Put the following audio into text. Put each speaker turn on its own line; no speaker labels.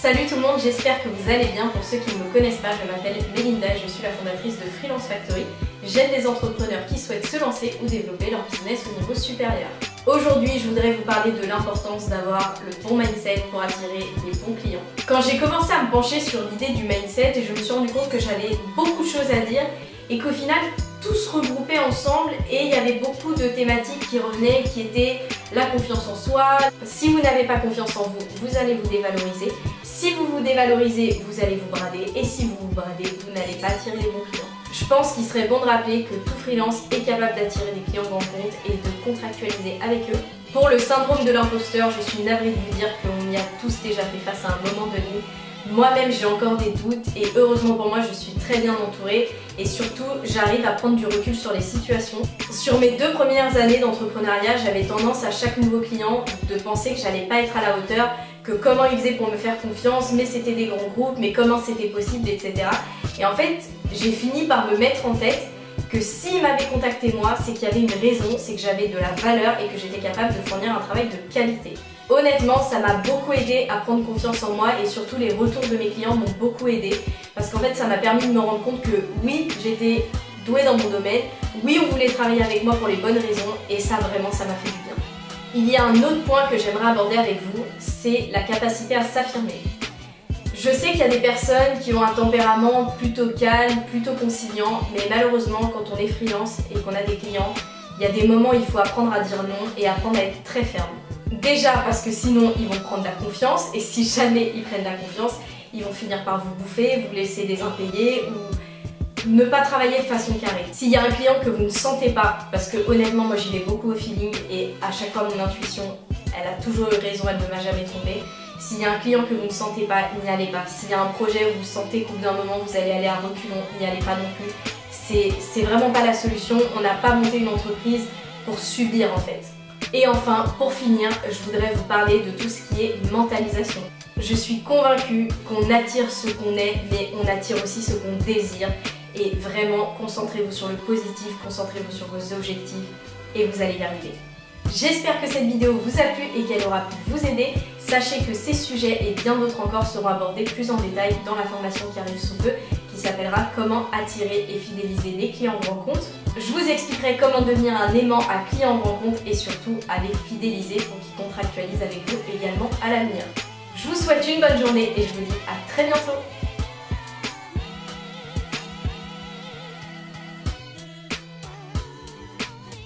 Salut tout le monde, j'espère que vous allez bien. Pour ceux qui ne me connaissent pas, je m'appelle Melinda, je suis la fondatrice de Freelance Factory. J'aide des entrepreneurs qui souhaitent se lancer ou développer leur business au niveau supérieur. Aujourd'hui, je voudrais vous parler de l'importance d'avoir le bon mindset pour attirer les bons clients. Quand j'ai commencé à me pencher sur l'idée du mindset, je me suis rendu compte que j'avais beaucoup de choses à dire et qu'au final, tout se regroupait ensemble et il y avait beaucoup de thématiques qui revenaient, qui étaient la confiance en soi. Si vous n'avez pas confiance en vous, vous allez vous dévaloriser. Si vous vous dévalorisez, vous allez vous brader. Et si vous vous bradez, vous n'allez pas attirer les bons clients. Je pense qu'il serait bon de rappeler que tout freelance est capable d'attirer des clients grand compte et de contractualiser avec eux. Pour le syndrome de l'imposteur, je suis navrée de vous dire qu'on y a tous déjà fait face à un moment donné. Moi-même, j'ai encore des doutes et heureusement pour moi, je suis très bien entourée et surtout, j'arrive à prendre du recul sur les situations. Sur mes 2 premières années d'entrepreneuriat, j'avais tendance à chaque nouveau client de penser que j'allais pas être à la hauteur, que comment ils faisaient pour me faire confiance, mais c'était des grands groupes, mais comment c'était possible, etc. Et en fait, j'ai fini par me mettre en tête que s'ils m'avaient contacté moi, c'est qu'il y avait une raison, c'est que j'avais de la valeur et que j'étais capable de fournir un travail de qualité. Honnêtement, ça m'a beaucoup aidé à prendre confiance en moi et surtout les retours de mes clients m'ont beaucoup aidé parce qu'en fait ça m'a permis de me rendre compte que oui, j'étais douée dans mon domaine, oui, on voulait travailler avec moi pour les bonnes raisons et ça vraiment ça m'a fait du bien. Il y a un autre point que j'aimerais aborder avec vous, c'est la capacité à s'affirmer. Je sais qu'il y a des personnes qui ont un tempérament plutôt calme, plutôt conciliant, mais malheureusement quand on est freelance et qu'on a des clients, il y a des moments où il faut apprendre à dire non et apprendre à être très ferme. Déjà parce que sinon ils vont prendre la confiance et si jamais ils prennent la confiance, ils vont finir par vous bouffer, vous laisser des impayés ou ne pas travailler de façon carrée. S'il y a un client que vous ne sentez pas, parce que honnêtement moi j'y vais beaucoup au feeling et à chaque fois mon intuition elle a toujours eu raison, elle ne m'a jamais trompée. S'il y a un client que vous ne sentez pas, n'y allez pas. S'il y a un projet où vous sentez qu'au bout d'un moment vous allez aller à reculons, n'y allez pas non plus. C'est vraiment pas la solution, on n'a pas monté une entreprise pour subir en fait. Et enfin, pour finir, je voudrais vous parler de tout ce qui est mentalisation. Je suis convaincue qu'on attire ce qu'on est, mais on attire aussi ce qu'on désire. Et vraiment, concentrez-vous sur le positif, concentrez-vous sur vos objectifs et vous allez y arriver. J'espère que cette vidéo vous a plu et qu'elle aura pu vous aider. Sachez que ces sujets et bien d'autres encore seront abordés plus en détail dans la formation qui arrive sous peu, qui s'appellera Comment attirer et fidéliser les clients grand compte. Je vous expliquerai comment devenir un aimant à clients grand compte et surtout à les fidéliser pour qu'ils contractualisent avec vous également à l'avenir. Je vous souhaite une bonne journée et je vous dis à très bientôt.